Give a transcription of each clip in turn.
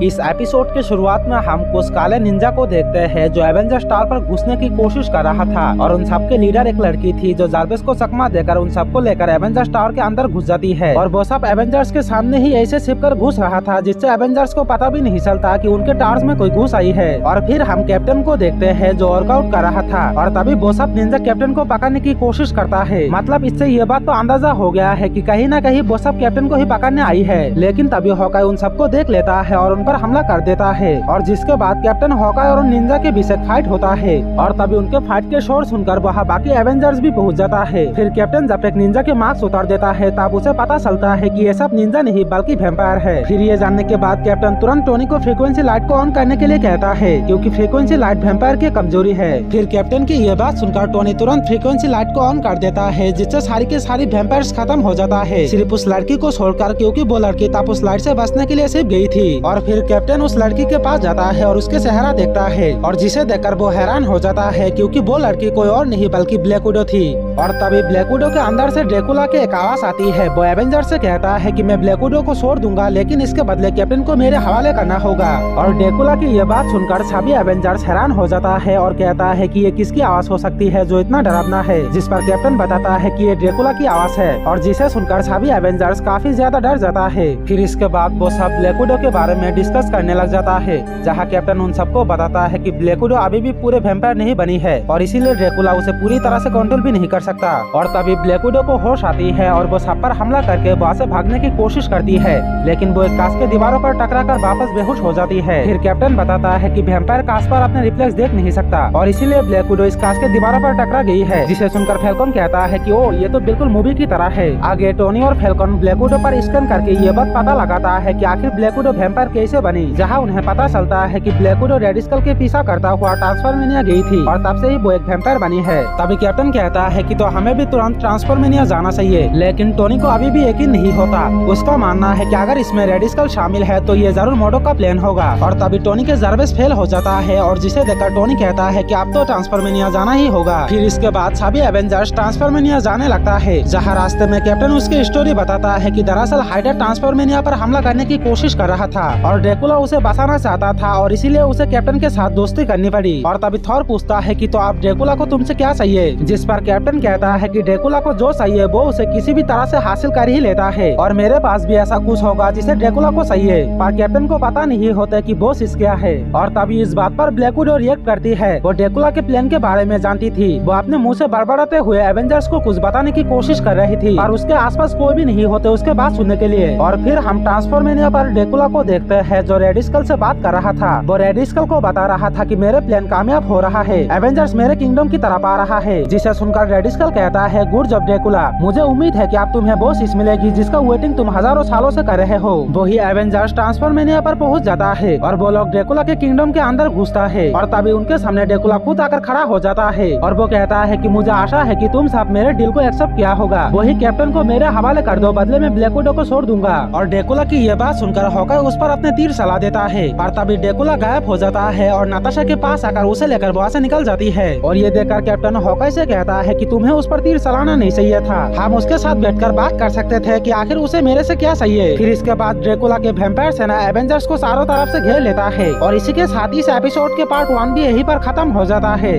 इस एपिसोड के शुरुआत में हम कुछ काले निंजा को देखते हैं जो एवेंजर स्टार पर घुसने की कोशिश कर रहा था और उन सबके लीडर एक लड़की थी जो जार्विस को चकमा देकर उन सबको लेकर एवेंजर स्टार के अंदर घुस जाती है और वो सब एवेंजर्स के सामने ही ऐसे छिपकर घुस रहा था जिससे एवेंजर्स को पता भी नहीं चलता कि उनके टावर्स में कोई घुस आई है। और फिर हम कैप्टन को देखते हैं जो वर्कआउट कर रहा था और तभी वो सब निंजा कैप्टन को पकड़ने की कोशिश करता है। मतलब इससे ये बात तो अंदाजा हो गया है कि कहीं न कहीं वो सब कैप्टन को ही पकड़ने आई है। लेकिन तभी हॉकाई उन सबको देख लेता है और उन पर हमला कर देता है और जिसके बाद कैप्टन हॉकाई और निंजा के बीच फाइट होता है और तभी उनके फाइट के शोर सुनकर वहाँ बाकी एवेंजर्स भी पहुँच जाता है। फिर कैप्टन जब तक निंजा के मास्क उतार देता है तब उसे पता चलता है कि ये सब निंजा नहीं बल्कि वैम्पायर है। फिर ये जानने के बाद कैप्टन तुरंत टोनी को फ्रीक्वेंसी लाइट को ऑन करने के लिए कहता है क्योंकि फ्रीक्वेंसी लाइट वैम्पायर की कमजोरी है। फिर कैप्टन की ये बात सुनकर टोनी तुरंत फ्रीक्वेंसी लाइट को ऑन कर देता है जिससे सारी की सारी वैम्पायर्स खत्म हो जाता है सिर्फ उस लड़की को छोड़कर, क्योंकि वो लड़की तब उस लाइट से बचने के लिए सिर्फ गई थी। और फिर कैप्टन उस लड़की के पास जाता है और उसके चेहरा देखता है और जिसे देखकर वो हैरान हो जाता है क्योंकि वो लड़की कोई और नहीं बल्कि ब्लैक विडो थी। और तभी ब्लैक विडो के अंदर से ड्रैकुला की एक आवाज आती है। वो एवेंजर से कहता है कि मैं ब्लैक विडो को छोड़ दूंगा लेकिन इसके बदले कैप्टन को मेरे हवाले करना होगा। और ड्रैकुला की ये बात सुनकर सभी एवेंजर्स हैरान हो जाता है और कहता है कि ये किसकी आवाज हो सकती है जो इतना डरावना है। जिस पर कैप्टन बताता है कि ये ड्रैकुला की आवाज है और जिसे सुनकर सभी एवेंजर्स काफी ज्यादा डर जाता है। फिर इसके बाद वो सब ब्लैक विडो के बारे में डिस्कस करने लग जाता है जहाँ कैप्टन उन सबको बताता है कि ब्लैक विडो अभी भी पूरे वैम्पायर नहीं बनी है और इसीलिए ड्रैकुला उसे पूरी तरह से कंट्रोल भी नहीं कर सकता। और तभी ब्लैक विडो को होश आती है और वो सब पर हमला करके वहाँ से भागने की कोशिश करती है लेकिन वो एक कांच के दीवारों पर टकराकर वापस बेहोश हो जाती है। फिर कैप्टन बताता है कि वैम्पायर कांच पर अपने रिफ्लेक्स देख नहीं सकता और इसीलिए ब्लैक विडो इस कांच के दीवारों पर टकरा गई है, जिसे सुनकर फैल्कन कहता है कि ओ ये तो बिल्कुल मूवी की तरह है। आगे टोनी और फैल्कन ब्लैक विडो पर स्कैन करके ये बात पता लगाता है कि आखिर ब्लैक विडो वैम्पायर कैसे बनी, जहाँ उन्हें पता चलता है कि ब्लैक विडो रेड स्कल के पीछा करता हुआ ट्रांसफॉर्मेनिया गई थी और तब से ही वो एक वैम्पायर बनी है। तभी कैप्टन कहता है कि तो हमें भी तुरंत ट्रांसफॉर्मेनिया जाना चाहिए, लेकिन टोनी को अभी भी यकीन नहीं होता। उसका मानना है कि अगर इसमें रेड स्कल शामिल है तो ये जरूर मोडोक का प्लान होगा। और तभी टोनी के जार्विस फेल हो जाता है और जिसे देखकर टोनी कहता है कि अब तो ट्रांसफॉर्मेनिया जाना ही होगा। फिर इसके बाद सभी एवेंजर्स ट्रांसफॉर्मेनिया जाने लगता है, जहाँ रास्ते में कैप्टन उसकी स्टोरी बताता है कि दरअसल हाइड्रा ट्रांसफॉर्मेनिया पर हमला करने की कोशिश कर रहा था और ड्रैकुला उसे बचाना चाहता था और इसीलिए उसे कैप्टन के साथ दोस्ती करनी पड़ी। और तभी थॉर पूछता है कि तो आप ड्रैकुला को तुमसे क्या चाहिए, जिस पर कैप्टन कहता है कि ड्रैकुला को जो चाहिए वो उसे किसी भी तरह से हासिल कर ही लेता है और मेरे पास भी ऐसा कुछ होगा जिसे ड्रैकुला को चाहिए, पर कैप्टन को पता नहीं होता कि वो सिस क्या है। और तभी इस बात पर ब्लैक विडो रिएक्ट करती है। वो ड्रैकुला के प्लान के बारे में जानती थी, वो अपने मुंह से बड़बड़ाते हुए एवेंजर्स को कुछ बताने की कोशिश कर रही थी और उसके आसपास कोई भी नहीं होते उसके बात सुनने के लिए। और फिर हम ट्रांसफॉर्मेनिया पर ड्रैकुला को देखते हैं जो रेड स्कल से बात कर रहा था। वो रेड स्कल को बता रहा था कि मेरे प्लान कामयाब हो रहा है, एवेंजर्स मेरे किंगडम की तरफ आ रहा है। जिसे सुनकर रेड स्कल कहता है गुड जॉब ड्रैकुला, मुझे उम्मीद है कि अब तुम्हें वो चीज मिलेगी जिसका वेटिंग तुम हजारों सालों से कर रहे हो। वही एवेंजर्स ट्रांसफॉर्मेनिया पर पहुंच जाता है और वो लोग ड्रैकुला के किंगडम के अंदर घुसता है और तभी उनके सामने ड्रैकुला खुद आकर खड़ा हो जाता है और वो कहता है कि मुझे आशा है कि तुम सब मेरे डील को एक्सेप्ट किया होगा, वही कैप्टन को मेरे हवाले कर दो, बदले में ब्लैक विडो को छोड़ दूंगा। और ड्रैकुला की ये बात सुनकर हॉकाई उस पर अपने तीर चला देता है और तभी ड्रैकुला गायब हो जाता है और नाताशा के पास आकर उसे लेकर वहाँ से निकल जाती है। और ये देखकर कैप्टन हॉकाई से कहता है कि तुम्हें उस पर तीर चलाना नहीं चाहिए था, हम उसके साथ बैठकर बात कर सकते थे कि आखिर उसे मेरे से क्या चाहिए। फिर इसके बाद ड्रैकुला के वैम्पायर सेना एवेंजर्स को चारों तरफ से घेर लेता है और इसी के साथ इस एपिसोड के पार्ट 1 भी यहीं पर खत्म हो जाता है।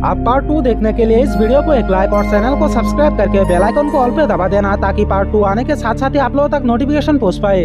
आप पार्ट 2 देखने के लिए इस वीडियो को एक लाइक और चैनल को सब्सक्राइब करके बेल आइकन को ऑल पे दबा देना ताकि पार्ट 2 आने के साथ साथ ही आप लोगों तक नोटिफिकेशन पहुंच पाए।